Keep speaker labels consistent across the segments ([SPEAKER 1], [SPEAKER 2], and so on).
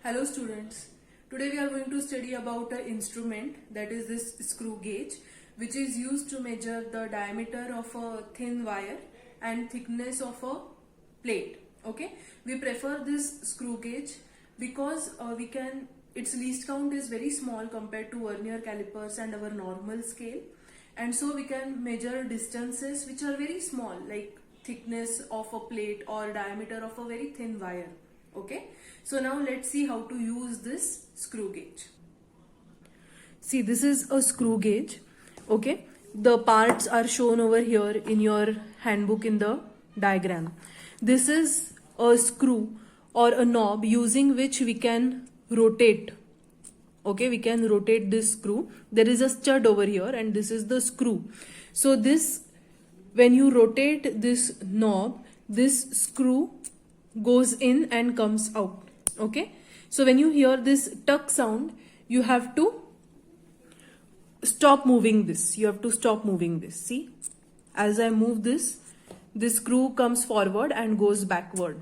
[SPEAKER 1] Hello students, today we are going to study about an instrument, that is this screw gauge, which is used to measure the diameter of a thin wire and thickness of a plate. Okay, we prefer this screw gauge because its least count is very small compared to vernier calipers and our normal scale, and so we can measure distances which are very small, like thickness of a plate or diameter of a very thin wire. Okay, so now let's see how to use this screw gauge. See, this is a screw gauge. Okay, the parts are shown over here in your handbook in the diagram. This is a screw or a knob using which we can rotate. Okay, we can rotate this screw. There is a stud over here and this is the screw. So this, when you rotate this knob, this screw goes in and comes out. Okay, so when you hear this tuck sound, you have to stop moving this. You have to stop moving this. See, as I move this screw comes forward and goes backward.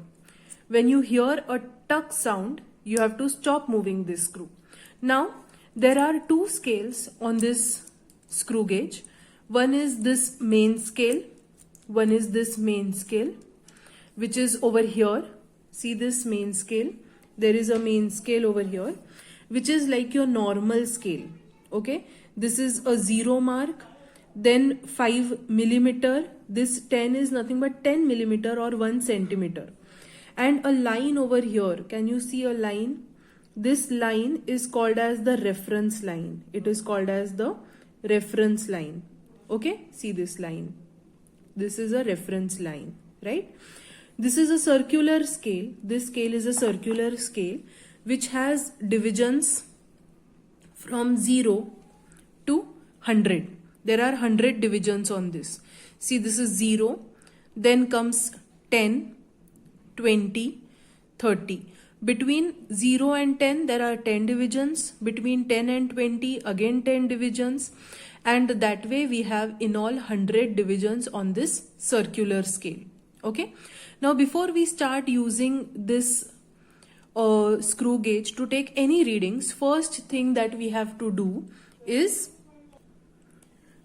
[SPEAKER 1] When you hear a tuck sound, you have to stop moving this screw. Now, there are two scales on this screw gauge. One is this main scale. One is this main scale, which is over here. See this main scale. There is a main scale over here, which is like your normal scale. Okay, this is a 0 mark, then 5 millimeter. This 10 is nothing but 10 millimeter or 1 centimeter. And a line over here. Can you see a line? This line is called as the reference line. It is called as the reference line. Okay, see this line. This is a reference line, right? This is a circular scale. This scale is a circular scale which has divisions from 0 to 100. There are 100 divisions on this. See, this is 0, then comes 10, 20, 30. Between 0 and 10, there are 10 divisions. Between 10 and 20, again 10 divisions. And that way we have in all 100 divisions on this circular scale. Okay. Now, before we start using this screw gauge to take any readings, first thing that we have to do is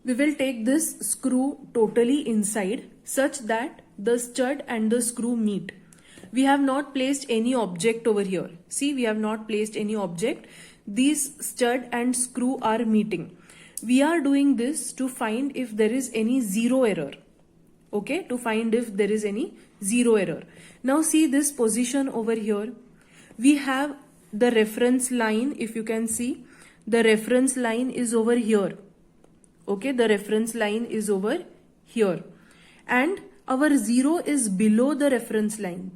[SPEAKER 1] we will take this screw totally inside such that the stud and the screw meet. We have not placed any object over here. See, we have not placed any object. These stud and screw are meeting. We are doing this to find if there is any zero error. Okay, to find if there is any zero error. Now see this position over here. We have the reference line. If you can see, the reference line is over here. Okay, the reference line is over here. And our zero is below the reference line.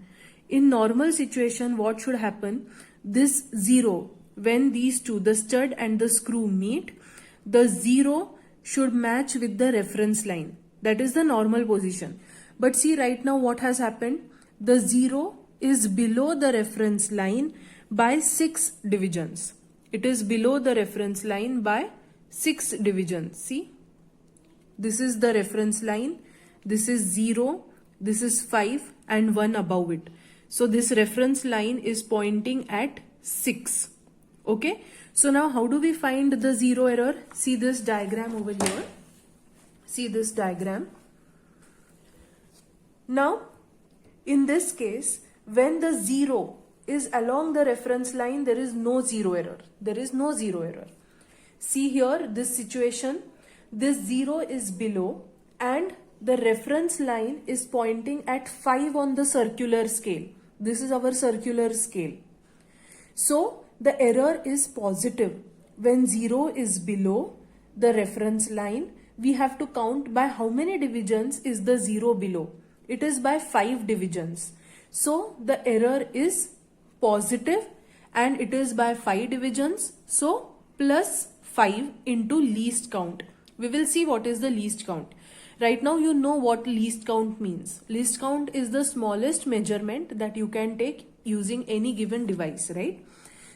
[SPEAKER 1] In normal situation, what should happen? This zero, when these two, the stud and the screw meet, the zero should match with the reference line. That is the normal position. But see right now what has happened? The zero is below the reference line by 6 divisions. It is below the reference line by 6 divisions. See, this is the reference line. This is 0, this is 5 and 1 above it. So this reference line is pointing at 6. Okay. So now how do we find the zero error? See this diagram over here. See this diagram. Now, in this case, when the zero is along the reference line, there is no zero error. There is no zero error. See here, this situation, this zero is below and the reference line is pointing at 5 on the circular scale. This is our circular scale. So, the error is positive. When 0 is below the reference line, we have to count by how many divisions is the 0 below. It is by 5 divisions. So, the error is positive and it is by 5 divisions. So, plus 5 into least count. We will see what is the least count. Right now you know what least count means. Least count is the smallest measurement that you can take using any given device, right?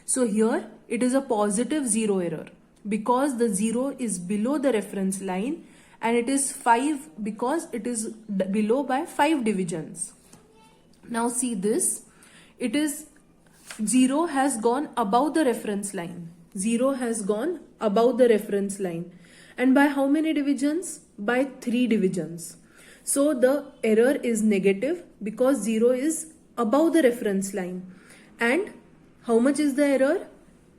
[SPEAKER 1] So here it is a positive zero error because the 0 is below the reference line and it is 5 because it is below by 5 divisions. Now see this, it is 0 has gone above the reference line. 0 has gone above the reference line. And by how many divisions? By 3 divisions. So the error is negative because 0 is above the reference line. And how much is the error?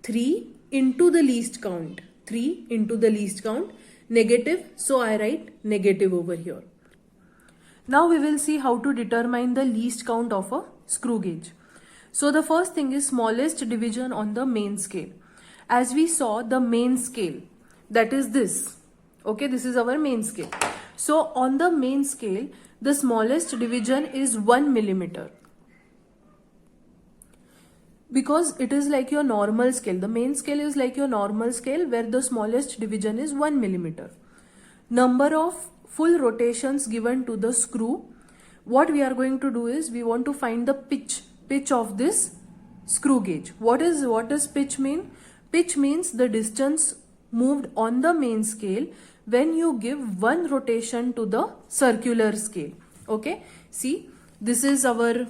[SPEAKER 1] 3 into the least count. 3 into the least count, negative. So I write negative over here. Now we will see how to determine the least count of a screw gauge. So the first thing is smallest division on the main scale. As we saw, the main scale, that is this. Okay, this is our main scale. So on the main scale, the smallest division is 1 millimeter. Because it is like your normal scale. The main scale is like your normal scale where the smallest division is 1 millimeter. Number of full rotations given to the screw. What we are going to do is we want to find the pitch of this screw gauge. What does pitch mean? Pitch means the distance moved on the main scale when you give one rotation to the circular scale. Okay, see, this is our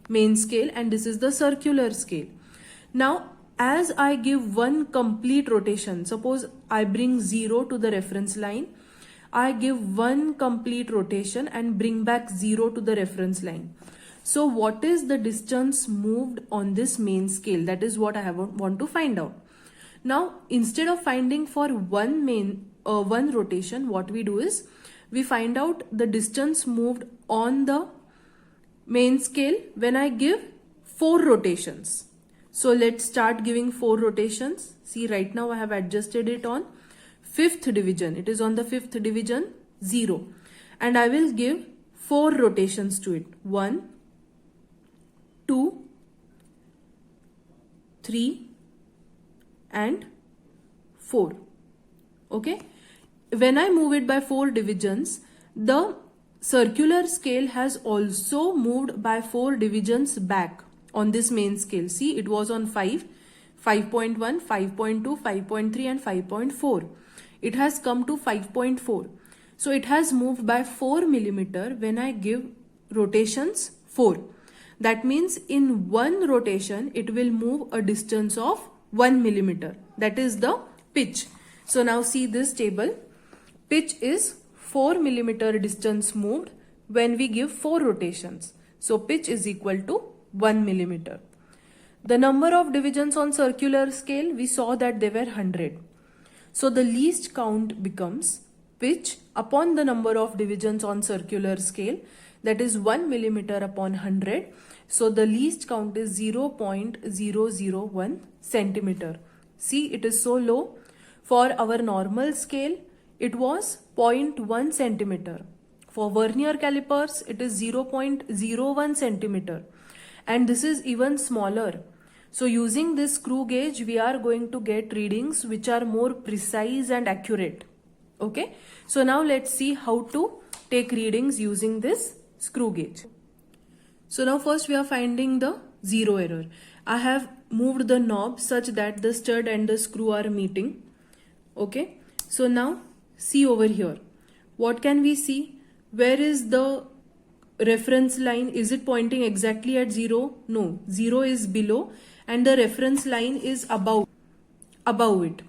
[SPEAKER 1] main scale and this is the circular scale. Now as I give one complete rotation, suppose I bring 0 to the reference line, I give one complete rotation and bring back 0 to the reference line. So what is the distance moved on this main scale? That is what I want to find out. Now instead of finding for one rotation, what we do is we find out the distance moved on the main scale when I give 4 rotations. So let's start giving 4 rotations. See, right now I have adjusted it on 5th division. It is on the 5th division, 0. And I will give 4 rotations to it. 1, 2, 3 and 4. Okay. When I move it by 4 divisions, the circular scale has also moved by 4 divisions back on this main scale. See, it was on 5, 5.1, 5.2, 5.3 and 5.4. It has come to 5.4. So it has moved by 4 millimeter when I give rotations 4. That means in one rotation, it will move a distance of 1 millimeter. That is the pitch. So now see this table. Pitch is 4 millimeter distance moved when we give 4 rotations. So pitch is equal to 1 millimeter. The number of divisions on circular scale, we saw that they were 100. So the least count becomes pitch upon the number of divisions on circular scale, that is 1 millimeter upon 100. So the least count is 0.001 centimeter. See, it is so low. For our normal scale, it was 0.1 centimeter. For vernier calipers, it is 0.01 centimeter. And this is even smaller. So using this screw gauge, we are going to get readings which are more precise and accurate. Okay. So now let's see how to take readings using this screw gauge. So now first we are finding the 0 error. I have moved the knob such that the stud and the screw are meeting. Okay. So now see over here. What can we see? Where is the reference line? Is it pointing exactly at 0? No. 0 is below and the reference line is above it.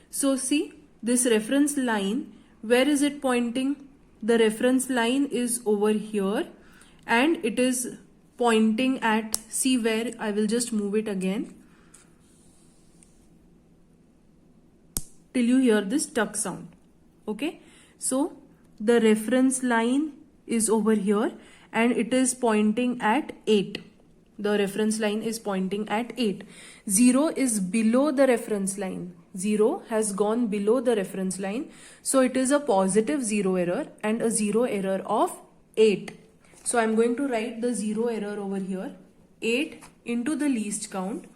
[SPEAKER 1] So see, this reference line, where is it pointing? The reference line is over here and it is pointing at, see where, I will just move it again till you hear this tuck sound. Okay. So the reference line is over here and it is pointing at 8. The reference line is pointing at 8. 0 is below the reference line. 0 has gone below the reference line. So it is a positive 0 error and a 0 error of 8. So I'm going to write the 0 error over here. 8 into the least count.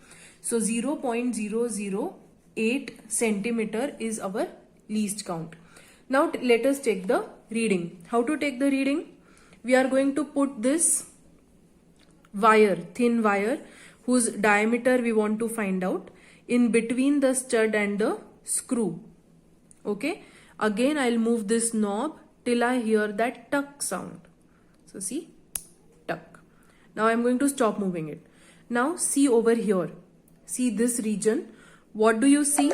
[SPEAKER 1] So 0.008 centimeter is our least count. Now let us take the reading. How to take the reading? We are going to put this wire, thin wire, whose diameter we want to find out, in between the stud and the screw. Okay. Again, I'll move this knob till I hear that tuck sound. So see, tuck. Now I'm going to stop moving it. Now see over here. See this region. What do you see?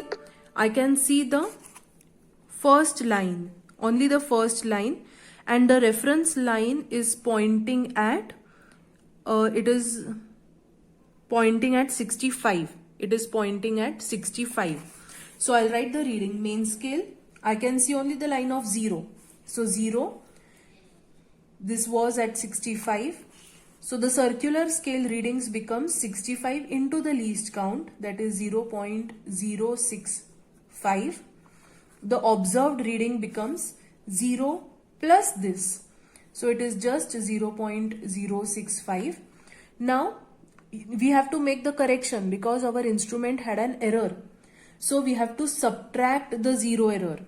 [SPEAKER 1] I can see the first line, only the first line, and the reference line is pointing at, it is pointing at 65. It is pointing at 65. So I'll write the reading. Main scale, I can see only the line of 0. So 0, this was at 65. So the circular scale readings becomes 65 into the least count, that is 0.065. The observed reading becomes 0 plus this. So it is just 0.065. Now we have to make the correction because our instrument had an error. So we have to subtract the 0 error.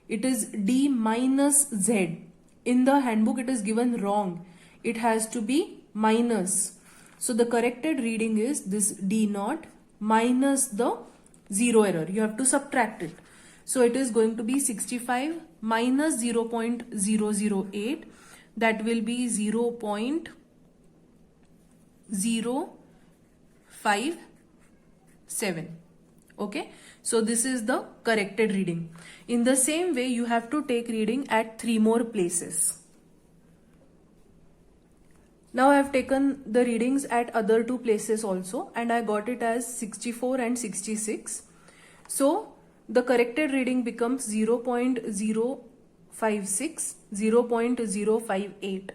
[SPEAKER 1] It is D minus Z. In the handbook it is given wrong. It has to be minus. So the corrected reading is this D naught minus the 0 error. You have to subtract it. So it is going to be 65 minus 0.008. That will be 0.057. Okay. So this is the corrected reading. In the same way, you have to take reading at 3 more places. Now I have taken the readings at other 2 places also, and I got it as 64 and 66. So the corrected reading becomes 0.056, 0.058.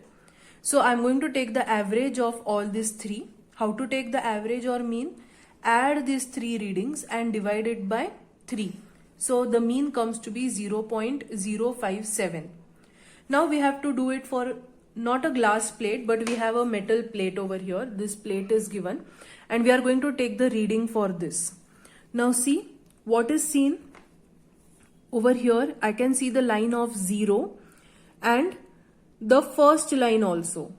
[SPEAKER 1] So I'm going to take the average of all these 3. How to take the average or mean? Add these 3 readings and divide it by 3. So the mean comes to be 0.057. Now we have to do it for not a glass plate, but we have a metal plate over here. This plate is given and we are going to take the reading for this. Now see what is seen over here. I can see the line of 0 and the first line also.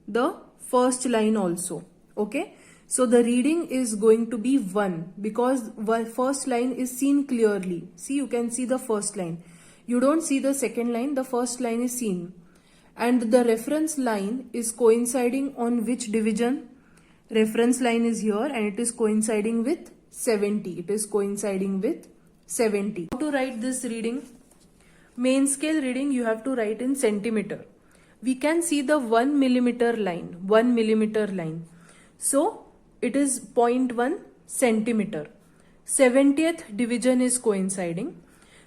[SPEAKER 1] The first line also. Okay. So the reading is going to be 1 because first line is seen clearly. See, you can see the first line. You don't see the second line, the first line is seen. And the reference line is coinciding on which division? Reference line is here and it is coinciding with 70. It is coinciding with 70. How to write this reading? Main scale reading you have to write in centimeter. We can see the 1 millimeter line. 1 millimeter line. So it is 0.1 centimeter. 70th division is coinciding.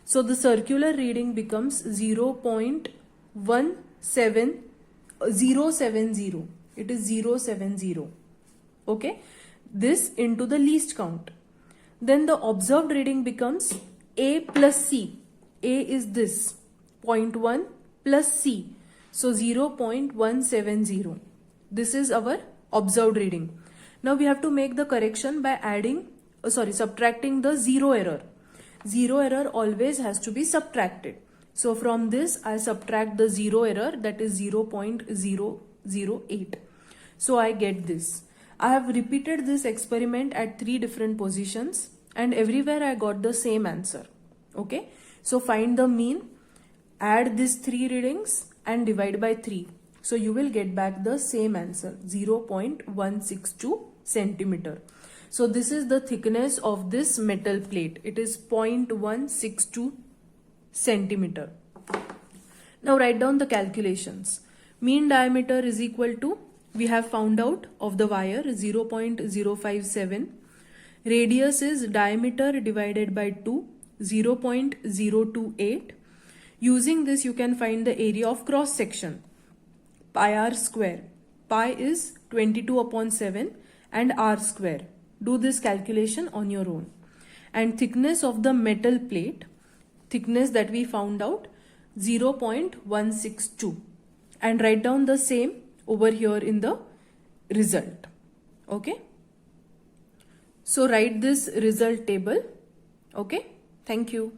[SPEAKER 1] So the circular reading becomes 0.17070. It is 070. Okay. This into the least count. Then the observed reading becomes A plus C. A is this 0.1 plus C. So 0.170. This is our observed reading. Now we have to make the correction by subtracting the 0 error. 0 error always has to be subtracted. So from this I subtract the 0 error, that is 0.008. So I get this. I have repeated this experiment at 3 different positions and everywhere I got the same answer. Okay. So find the mean, add these 3 readings and divide by 3. So you will get back the same answer, 0.162 centimeter. So this is the thickness of this metal plate. It is 0.162 centimeter. Now write down the calculations. Mean diameter is equal to, we have found out of the wire, 0.057. Radius is diameter divided by 2, 0.028. Using this you can find the area of cross section. Pi r square. Pi is 22 upon 7 and r square. Do this calculation on your own. And thickness of the metal plate, thickness that we found out, 0.162. And write down the same over here in the result. Okay. So write this result table. Okay. Thank you.